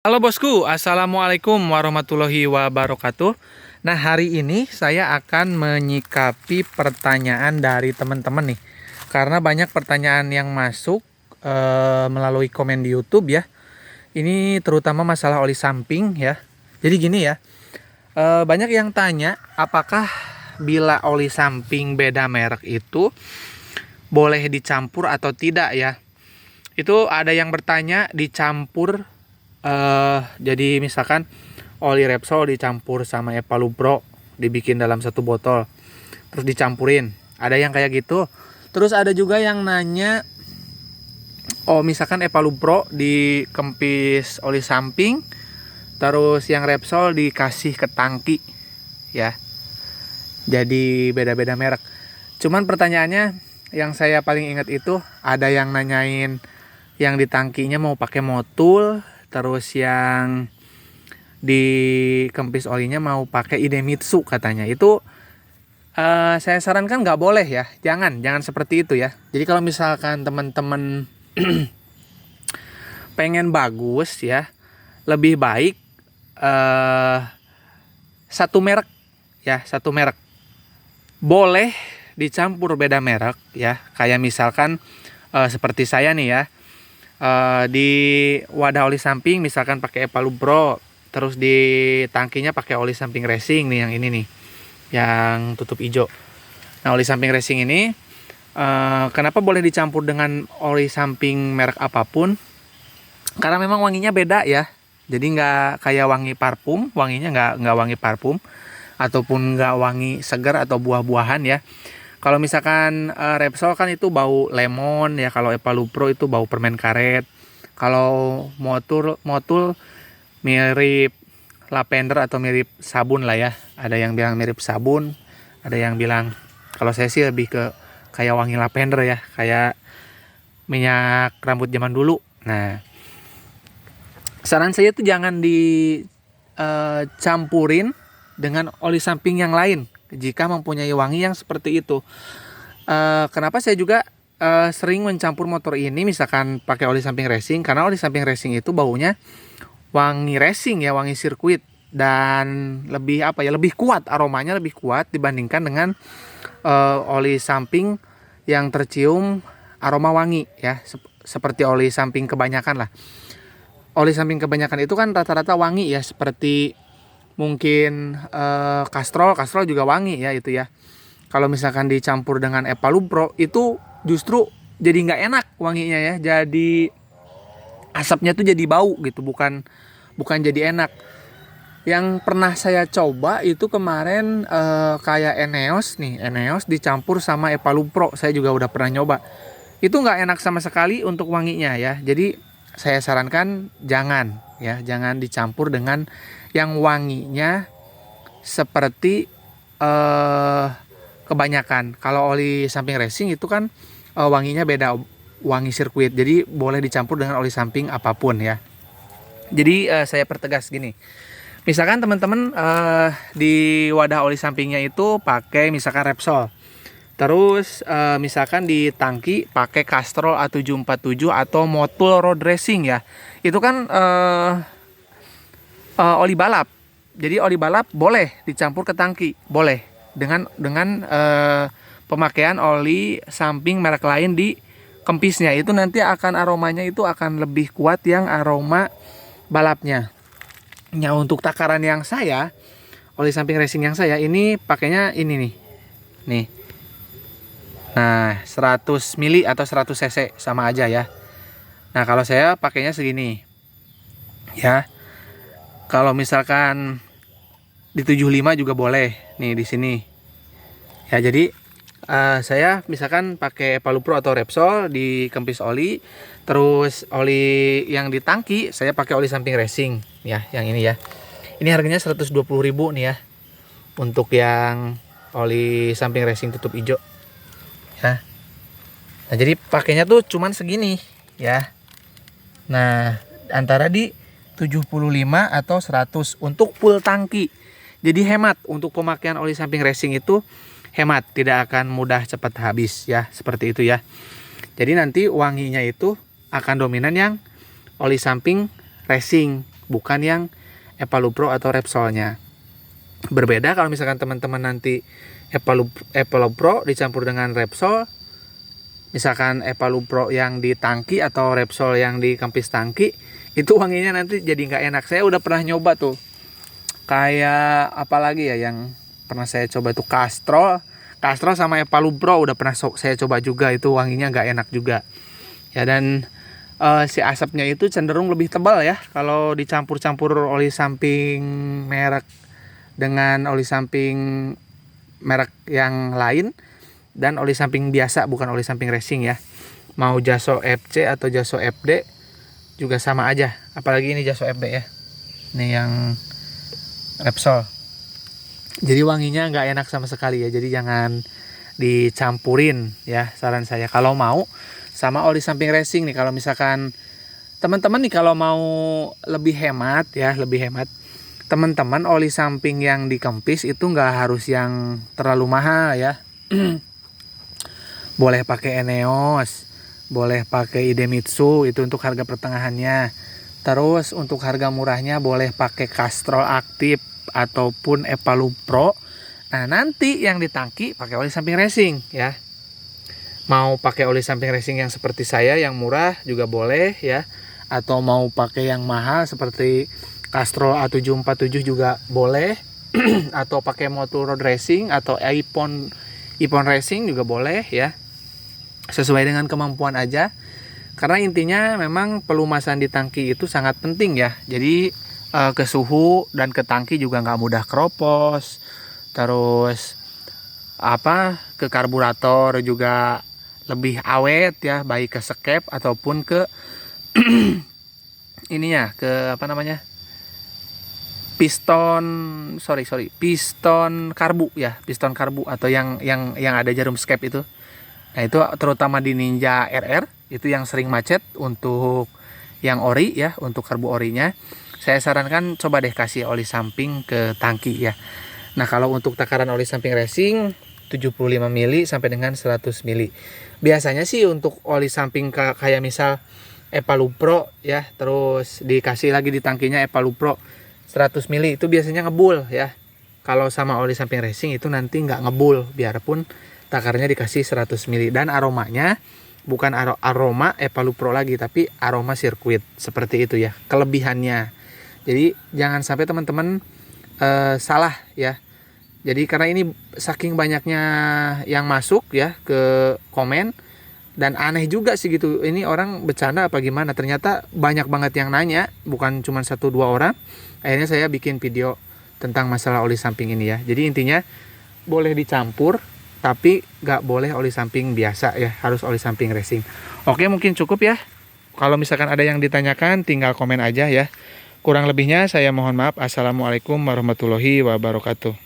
Halo bosku, assalamualaikum warahmatullahi wabarakatuh. Nah, hari ini saya akan menyikapi pertanyaan dari teman-teman nih, karena banyak pertanyaan yang masuk melalui komen di YouTube ya. Ini terutama masalah oli samping ya. Jadi gini ya, banyak yang tanya apakah bila oli samping beda merek itu boleh dicampur atau tidak ya. Itu ada yang bertanya dicampur. Jadi misalkan oli Repsol dicampur sama Epalu Pro, dibikin dalam satu botol, terus dicampurin. Ada yang kayak gitu. Terus ada juga yang nanya, oh misalkan Epalu Pro dikempis oli samping, terus yang Repsol dikasih ke tangki, ya. Jadi beda-beda merek. Cuman pertanyaannya yang saya paling ingat itu ada yang nanyain yang di tangkinya mau pakai motul. Terus yang di kempis olinya mau pakai Idemitsu katanya. Itu saya sarankan nggak boleh ya. Jangan seperti itu ya. Jadi kalau misalkan teman-teman pengen bagus ya, lebih baik satu merek ya, satu merek. Boleh dicampur beda merek ya. Kayak misalkan seperti saya nih ya. Di wadah oli samping misalkan pakai Epalu Pro, terus di tangkinya pakai oli samping racing nih, yang ini nih, yang tutup hijau. Nah, oli samping racing ini kenapa boleh dicampur dengan oli samping merek apapun? Karena memang wanginya beda ya. Jadi nggak kayak wangi parfum, wanginya nggak wangi parfum ataupun nggak wangi segar atau buah-buahan ya. Kalau misalkan Repsol kan itu bau lemon ya, kalau Epalu Pro itu bau permen karet. Kalau motul mirip lavender atau mirip sabun lah ya. Ada yang bilang mirip sabun, ada yang bilang, kalau saya sih lebih ke kayak wangi lavender ya, kayak minyak rambut zaman dulu. Nah, saran saya tuh jangan dicampurin dengan oli samping yang lain jika mempunyai wangi yang seperti itu. Kenapa saya juga sering mencampur motor ini misalkan pakai oli samping racing, karena oli samping racing itu baunya wangi racing ya, wangi sirkuit, dan lebih lebih kuat, aromanya lebih kuat dibandingkan dengan oli samping yang tercium aroma wangi ya, seperti oli samping kebanyakan lah. Oli samping kebanyakan itu kan rata-rata wangi ya, seperti mungkin Castrol juga wangi ya itu ya. Kalau misalkan dicampur dengan Epalu Pro itu justru jadi nggak enak wanginya ya. Jadi asapnya tuh jadi bau gitu, bukan jadi enak. Yang pernah saya coba itu kemarin kayak Eneos dicampur sama Epalu Pro. Saya juga udah pernah nyoba. Itu nggak enak sama sekali untuk wanginya ya. Jadi saya sarankan jangan dicampur dengan yang wanginya seperti kebanyakan. Kalau oli samping racing itu kan wanginya beda, wangi sirkuit. Jadi boleh dicampur dengan oli samping apapun ya. Jadi saya pertegas gini. Misalkan teman-teman di wadah oli sampingnya itu pakai misalkan Repsol. Terus misalkan di tangki pakai Castrol A747 atau Motul Road Racing ya. Itu kan oli balap. Jadi oli balap boleh dicampur ke tangki, boleh dengan pemakaian oli samping merek lain di kempisnya. Itu nanti akan aromanya itu akan lebih kuat yang aroma balapnya. Nah, untuk takaran yang saya, oli samping racing yang saya ini pakainya ini nih. Nih. Nah, 100 mili atau 100 cc sama aja ya. Nah, kalau saya pakainya segini. Ya. Kalau misalkan di 75 juga boleh nih di sini. Ya, jadi saya misalkan pakai Epalu Pro atau Repsol di kempis oli, terus oli yang di tangki saya pakai oli samping racing ya, yang ini ya. Ini harganya 120.000 nih ya. Untuk yang oli samping racing tutup hijau. Ya. Nah, jadi pakainya tuh cuman segini ya. Nah, antara di 75 atau 100 untuk full tangki. Jadi hemat untuk pemakaian oli samping racing itu, hemat, tidak akan mudah cepat habis ya, seperti itu ya. Jadi nanti wanginya itu akan dominan yang oli samping racing. bukan yang Epalu Pro atau Repsolnya. Berbeda kalau misalkan teman-teman nanti Epalu Pro dicampur dengan Repsol, misalkan Epalu Pro yang di tangki atau Repsol yang di kempis tangki, itu wanginya nanti jadi nggak enak. Saya udah pernah nyoba tuh, kayak apalagi ya yang pernah saya coba itu Castrol sama Epalu Pro udah pernah saya coba juga, itu wanginya nggak enak juga ya. Dan si asapnya itu cenderung lebih tebal ya kalau dicampur-campur oli samping merek dengan oli samping merek yang lain dan oli samping biasa, bukan oli samping racing ya. Mau Jaso FC atau Jaso FD juga sama aja, apalagi ini Jaso FD ya, ini yang Repsol. Jadi wanginya nggak enak sama sekali ya, jadi jangan dicampurin ya, saran saya. Kalau mau sama oli samping racing nih, kalau misalkan teman-teman nih kalau mau lebih hemat ya, teman-teman oli samping yang dikempis itu nggak harus yang terlalu mahal ya. Boleh pakai Eneos, boleh pakai Idemitsu, itu untuk harga pertengahannya. Terus untuk harga murahnya boleh pakai Castrol aktif ataupun Epalu Pro. Nah nanti yang di tangki pakai oli samping racing ya. Mau pakai oli samping racing yang seperti saya yang murah juga boleh ya, atau mau pakai yang mahal seperti Castrol A747 juga boleh. Atau pakai Moto Road Racing atau Ippon Racing juga boleh ya, sesuai dengan kemampuan aja. Karena intinya memang pelumasan di tangki itu sangat penting ya. Jadi ke suhu dan ke tangki juga nggak mudah keropos. Terus ke karburator juga lebih awet ya, baik ke skep ataupun ke ini ya, ke piston karbu ya, piston karbu atau yang ada jarum skep itu. Nah itu terutama di Ninja RR itu yang sering macet. Untuk yang ori ya, untuk karbu orinya saya sarankan coba deh kasih oli samping ke tangki ya. Nah kalau untuk takaran oli samping racing 75 mili sampai dengan 100 mili. Biasanya sih untuk oli samping kayak misal Epalu Pro ya, terus dikasih lagi di tangkinya Epalu Pro 100 mili, itu biasanya ngebul ya. Kalau sama oli samping racing itu nanti nggak ngebul, biarpun takarnya dikasih 100 mili. Dan aromanya bukan aroma Epalu Pro lagi, tapi aroma sirkuit, seperti itu ya kelebihannya. Jadi jangan sampai teman-teman salah ya. Jadi karena ini saking banyaknya yang masuk ya ke komen, dan aneh juga sih gitu, ini orang bercanda apa gimana, ternyata banyak banget yang nanya, bukan cuma 1-2 orang. Akhirnya saya bikin video tentang masalah oli samping ini ya. Jadi intinya boleh dicampur, tapi nggak boleh oli samping biasa ya, harus oli samping racing. Oke, mungkin cukup ya. Kalau misalkan ada yang ditanyakan tinggal komen aja ya. Kurang lebihnya saya mohon maaf. Assalamualaikum warahmatullahi wabarakatuh.